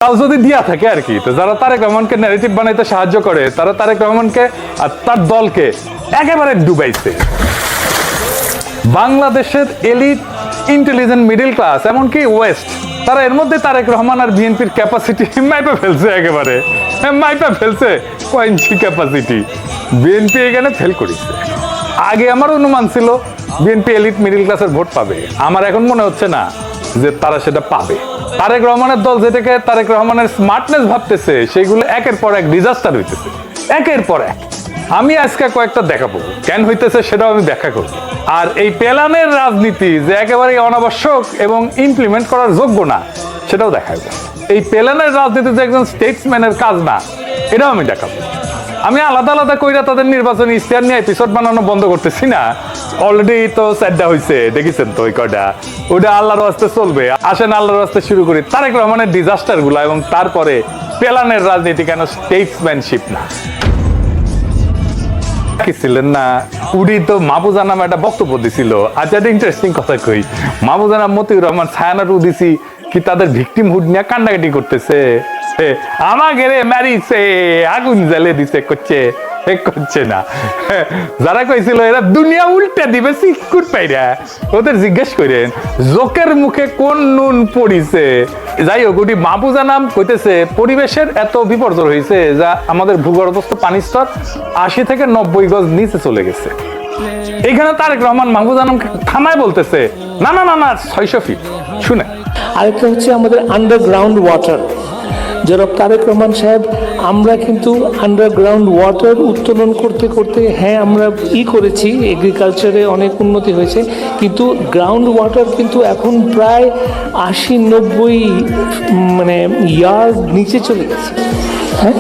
তাও যদি দিয়া থাকে আর কি, তো যারা তারেক রহমানকে ন্যারেটিভ বানাইতে সাহায্য করে তারা তারেক রহমানকে আর তার দলকে একেবারে ডুবাইছে। বাংলাদেশের এলিট ইন্টেলিজেন্ট মিডল ক্লাস এমনকি ওয়েস্ট, তারা এর মধ্যে তারেক রহমান আর বিএনপির ক্যাপাসিটি মাইপা ফেলছে, একেবারে মাইপা ফেলছে। কয় ইঞ্চি ক্যাপাসিটি বিএনপি এখানে ফেল করেছে। আগে আমার অনুমান ছিল বিএনপি এলিট মিডল ক্লাসের ভোট পাবে, আমার এখন মনে হচ্ছে না যে তারা সেটা পাবে। তারেক রহমানের দল যেটাকে তারেক রহমানের স্মার্টনেস ভাবতেছে সেগুলো একের পর এক ডিজাস্টার হইতেছে, একের পর এক। আমি আজকে কয়েকটা দেখাবো কেন হইতেছে, সেটাও আমি ব্যাখ্যা করব। আর এই পেলানের রাজনীতি যে একেবারে অনাবশ্যক এবং ইমপ্লিমেন্ট করার যোগ্য না, সেটাও দেখাবো। এই পেলানের রাজনীতি যে একজন স্টেটসম্যানের কাজ না, এটাও আমি দেখাবো। আমি আলাদা আলাদা কইরা তাদের নির্বাচনী ইশতেহার নিয়ে এপিসোড বানানো বন্ধ করতেছি না। অলরেডি তো সেটটা হয়েছে, দেখেছেন তো ওই কয়টা, ওটা আল্লাহর রাস্তে চলবে। আসেন আল্লাহর রাস্তে শুরু করি তারেক রহমানের ডিজাস্টার গুলা, এবং তারপরে পেলানের রাজনীতি কেন স্টেটসম্যানশিপ না। কি ছিলেন না উনি তো মাহফুজা নামে একটা বক্তব্য দিছিল। আচ্ছা, একটা ইন্টারেস্টিং কথা কই, মাহফুজা নাম মতিউর রহমান ছায়ানার উদিসি কি তাদের ভিকটিমহুড নিয়ে কান্নাকাটি করতেছে, আমাকে রে মারিছে, আগুন জ্বালে দিছে, করছে না। যারা কইছিল এরা দুনিয়া উল্টে দিবে সিকুর পাইরা, ওদের জিজ্ঞেস করেন জোকের মুখে কোন নুন পড়িছে। যাই হোক, ওটি মাহফুজা নাম কইতেছে পরিবেশের এত বিপর্যয় হয়েছে যা আমাদের ভূগর্ভস্থ পানির স্তর 80 থেকে 90 গজ নিচে চলে গেছে। এইখানে তারেক রহমান মাহফুজা নামকে থামায় বলতেছে না না না না 600 ফিট। শুনে আরেকটা হচ্ছে আমাদের আন্ডারগ্রাউন্ড ওয়াটার। জনাব তারেক রহমান সাহেব, আমরা কিন্তু আন্ডারগ্রাউন্ড ওয়াটার উত্তোলন করতে করতে, হ্যাঁ আমরা করেছি, এগ্রিকালচারে অনেক উন্নতি হয়েছে, কিন্তু গ্রাউন্ড ওয়াটার কিন্তু এখন প্রায় 80-90 মানে ইয়ার্ড নিচে চলে গেছে। হ্যাঁ,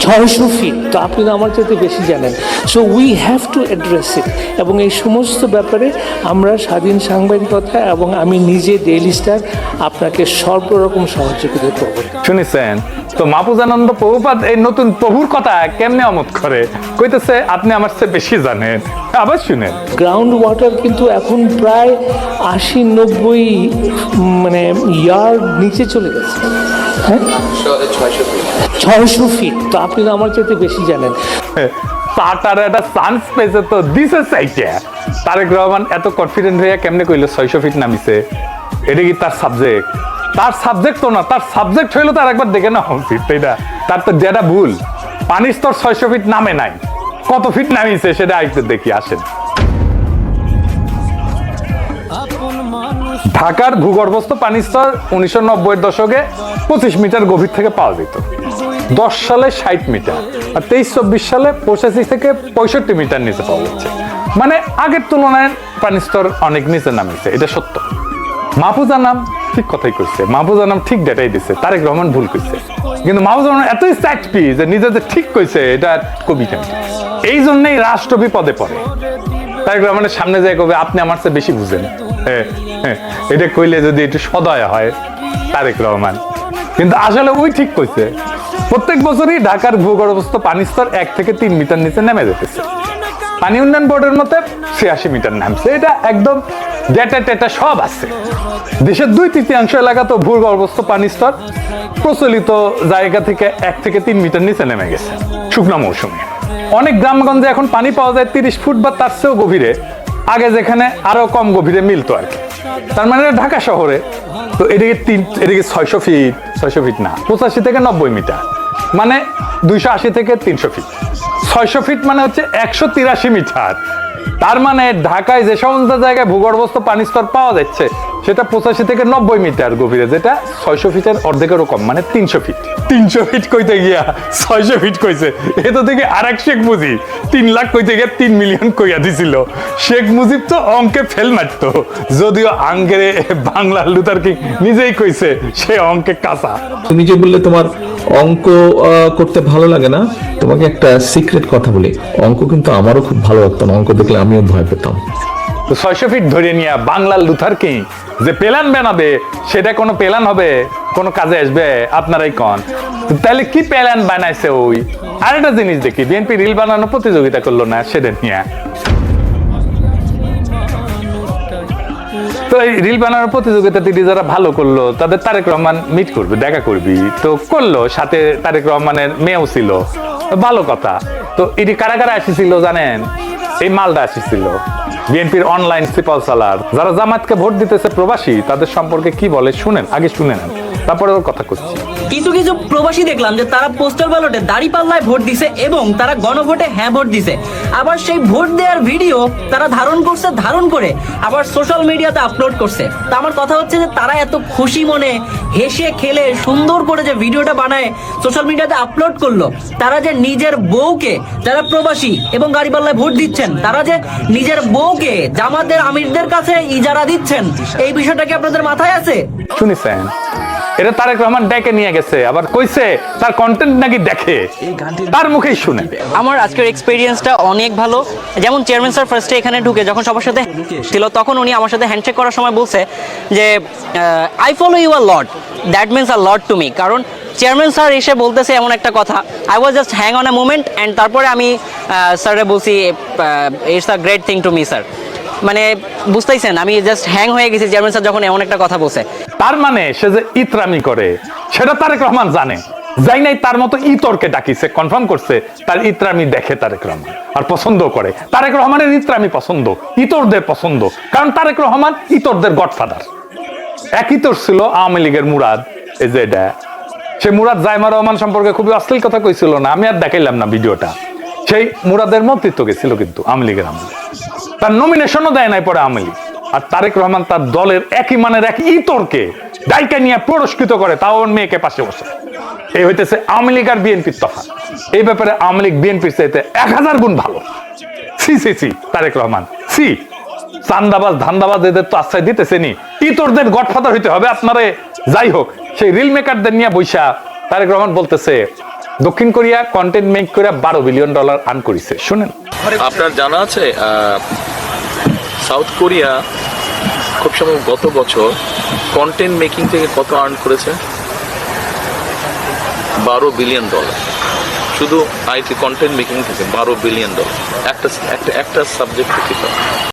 600 ফিট। তো আপনি তো আমার চাইতে বেশি জানেন। So we have to address ইট। এবং এই সমস্ত ব্যাপারে আমরা স্বাধীন সাংবাদিকতা এবং আমি নিজে ডেইলি স্টার আপনাকে সর্বরকম সহযোগিতা করব। শুনেছেন তো মাহফুজানন্দ প্রভুপাদ এই নতুন প্রভুর কথা কেমনে আমোদ করে কইতেছে, আপনি আমার চেয়ে বেশি জানেন। আবার শুনেন, গ্রাউন্ড ওয়াটার কিন্তু এখন প্রায় 80-90 মানে ইয়ার্ড নিচে চলে গেছে। হ্যাঁ, 600 ফিট। তো আপনি তো আমার চাইতে বেশি জানেন। তার একটা চান্স পেয়েছে তো দিছে চাইতে। তারেক রহমান এত কনফিডেন্ট হয়ে কেমনে কইলো 600 ফিট নামিছে? এটা কি তার সাবজেক্ট? তার সাবজেক্ট তো না, তার সাবজেক্ট হইলো তার একবার দেখে নেওয়া উচিত। এটা তার তো যেটা ভুল, পানির স্তর 600 ফিট নামে নাই, কত ফিট নামিছে সেটা আইতে দেখি। আসেন, ঢাকার ভূগর্ভস্থ পানির স্তর 1990-এর দশকে 25 মিটার গভীর থেকে পাওয়া যেত। 10 সালে 60 মিটার, আর 23-24 সালে 85 থেকে 65 মিটার নিচে পাওয়া যাচ্ছে। মানে আগের তুলনায় পানির স্তর অনেক নিচে নামিছে, এটা সত্য। মাহফুজা নাম ঠিক কথাই কইছে, মাহফুজা নাম ঠিক ডেটাই দিচ্ছে, তারেক রহমান ভুল কইছে। কিন্তু মাহফুজা রহমান এতই চাকপি যে নিজে যে ঠিক কইছে এটা কবিতা। এই জন্যই রাষ্ট্র বিপদে পড়ে। তারেক রহমানের সামনে যায় কবে আপনি আমার চেয়ে বেশি বুঝেন, এটা কইলে যদি একটু সদয় হয় তারেক রহমান। কিন্তু আসলে ওই ঠিক কইছে। প্রত্যেক বছরই ঢাকার ভূগর্ভস্থ পানির স্তর 1 থেকে 3 মিটার নিচে নেমে যেতেছে। পানি উন্নয়ন বোর্ডের মতে 86 মিটার নামছে, এটা একদম ডেটা টেটা সব আছে। দেশের 2/3 এলাকা তো ভূগর্ভস্থ পানির স্তর প্রচলিত জায়গা থেকে 1 থেকে 3 মিটার নিচে নেমে গেছে শুকনো মৌসুমে। অনেক গ্রামগঞ্জে এখন পানি পাওয়া যায় 30 ফুট বা তার চেয়েও গভীরে, আগে যেখানে আরো কম গভীরে মিলতো আর কি। তার মানে ঢাকা শহরে তো এদিকে 600 ফিট, 600 ফিট না, 85 থেকে 90 মিটার, মানে 280 থেকে 300 ফিট। 600 ফিট মানে হচ্ছে 183 মিটার। তার মানে ঢাকায় যে সমস্ত জায়গায় ভূগর্ভস্থ পানির স্তর পাওয়া যাচ্ছে সেটা 85 থেকে 90 মিটার গভীরে, যেটা 600 ফিটের অর্ধেকেরও কম, মানে 300 ফিট। 300 ফিট কইতে গিয়া 600 ফিট কইছে। এ তো দেখি আরেক শেখ মুজিব 3 লাখ কইতে গিয়ে 3 মিলিয়ন কইয়া দিছিল। শেখ মুজিব তো অঙ্কে ফেল মারতো, যদিও আঙ্গেরে বাংলা লুথার কিং নিজেই কইছে সে অঙ্কে কাঁচা। তুমি যে বললে তোমার অঙ্ক করতে ভালো লাগে না, তোমাকে একটা সিক্রেট কথা বলি, অঙ্ক কিন্তু আমারও খুব ভালো লাগতো না, অঙ্ক দেখলে আমিও ভয় পেতাম। তো 600 ফিট ধরে নিয়ে বাংলার লুথার কিং যে প্ল্যান বানাবে, সেটা কোনো প্ল্যান হবে, কোনো কাজে আসবে? আপনারাই কন। তাহলে কি প্ল্যান বানাইছে ওই? আরেকটা জিনিস দেখি, বিএনপি রিল বানানো প্রতিযোগিতা করলো না, সেটা নিয়ে তো এই রিল বানানোর প্রতিযোগিতাতে যারা ভালো করলো তাদের তারেক রহমান মিট করবে, দেখা করবি, তো করলো, সাথে তারেক রহমানের মেয়েও ছিল, ভালো কথা। তো এটি কারা কারা আসিছিল জানেন? এই মালদা আসিছিল, বিএনপির অনলাইন সিপাল সালার। যারা জামাতকে ভোট দিতেছে প্রবাসী, তাদের সম্পর্কে কি বলে শুনেন, আগে শুনে নেন, তারপরে ওর কথা করছি। কিছু কিছু প্রবাসী দেখলাম যে তারা পোস্টাল ব্যালটে দাঁড়িপাল্লায় ভোট দিছে এবং তারা গণভোটে হ্যাঁ ভোট দিছে। আবার সেই ভোট দেওয়ার ভিডিও তারা ধারণ করে আবার সোশ্যাল মিডিয়াতে আপলোড করছে। তা আমার কথা হচ্ছে যে তারা এত খুশি মনে হেসে খেলে সুন্দর করে যে ভিডিওটা বানায় সোশ্যাল মিডিয়াতে আপলোড করলো, তারা যে নিজের বউকে, যারা প্রবাসী এবং গাড়িপাল্লায় ভোট দিচ্ছেন, তারা যে নিজের বউকে জামাতের আমিরদের কাছে ইজারা দিচ্ছেন, এই বিষয়টা কি আপনাদের মাথায় আছে? শুনিছেন? এটা তারেক রহমান ডেকে নিয়ে গেছে, আবার কইছে তার কন্টেন্ট নাকি দেখে, তার মুখেই শুনে। আমার আজকের এক্সপেরিয়েন্সটা অনেক ভালো। যেমন চেয়ারম্যান স্যার ফার্স্টে এখানে ঢুকে যখন সবার সাথে ছিল, তখন উনি আমার সাথে হ্যান্ডশেক করার সময় বলছে যে I follow you a lot, that means a lot to me. কারণ চেয়ারম্যান স্যার এসে বলতেছে এমন একটা কথা, I was just hang on a moment, and তারপরে আমি স্যারে বলছি it's a great thing to me sir. মানে বুঝতেইছেন, আমি জাস্ট হ্যাং হয়ে গেছি চেয়ারম্যান স্যার যখন এমন একটা কথা বলছে। তার মানে সে যে ইতরামি করে সেটা তারেক রহমান জানে, যাই নাই তার মতো ইতরকে ডাকিছে, কনফার্ম করছে তার ইতরামি দেখে তারেক রহমান আর পছন্দ করে। তারেক রহমানের ইতরামি পছন্দ, ইতরদের পছন্দ, কারণ তারেক রহমান ইতরদের গডফাদার। এক ইতর ছিল আওয়ামী লীগের মুরাদ, এই যে এটা, সে মুরাদ জাইমা রহমান সম্পর্কে খুবই অশ্লীল কথা কইছিল না, আমি আর দেখাইলাম না ভিডিওটা। সেই মুরাদের মন্ত্রিত্ব গেছিল কিন্তু আওয়ামী লীগের আমলে, তার নমিনেশনও দেয় নাই পরে আওয়ামী লীগ। আর তারেক রহমান তার দলের একই মানের এক ইতরকে ডাইকা নিয়ে পুরস্কৃত করে, তাও ওর মেয়েকে পাশে বসে। এই হইতেছে আওয়ামী লীগ আর বিএনপির তফাৎ। এই ব্যাপারে আওয়ামী লীগ বিএনপির চাইতে 1000 গুণ ভালো। সি সি সি তারেক রহমান সি। চান্দাবাজ ধান্দাবাজ এদের তো আশ্রয় দিতেছেনি, ইতরদের গডফাদার হইতে হবে আপনারে। যাই হোক, সেই রিল মেকারদের নিয়ে বৈশা তারেক রহমান বলতেছে দক্ষিণ কোরিয়া কন্টেন্ট মেক করে $12 বিলিয়ন আর্ন করেছে। শুনেন, আপনার জানা আছে সাউথ কোরিয়া খুব সম্ভব গত বছর কন্টেন্ট মেকিং থেকে কত আর্ন করেছে? $12 বিলিয়ন। শুধু আইটি কন্টেন্ট মেকিং থেকে $12 বিলিয়ন একটা সাবজেক্ট থেকে।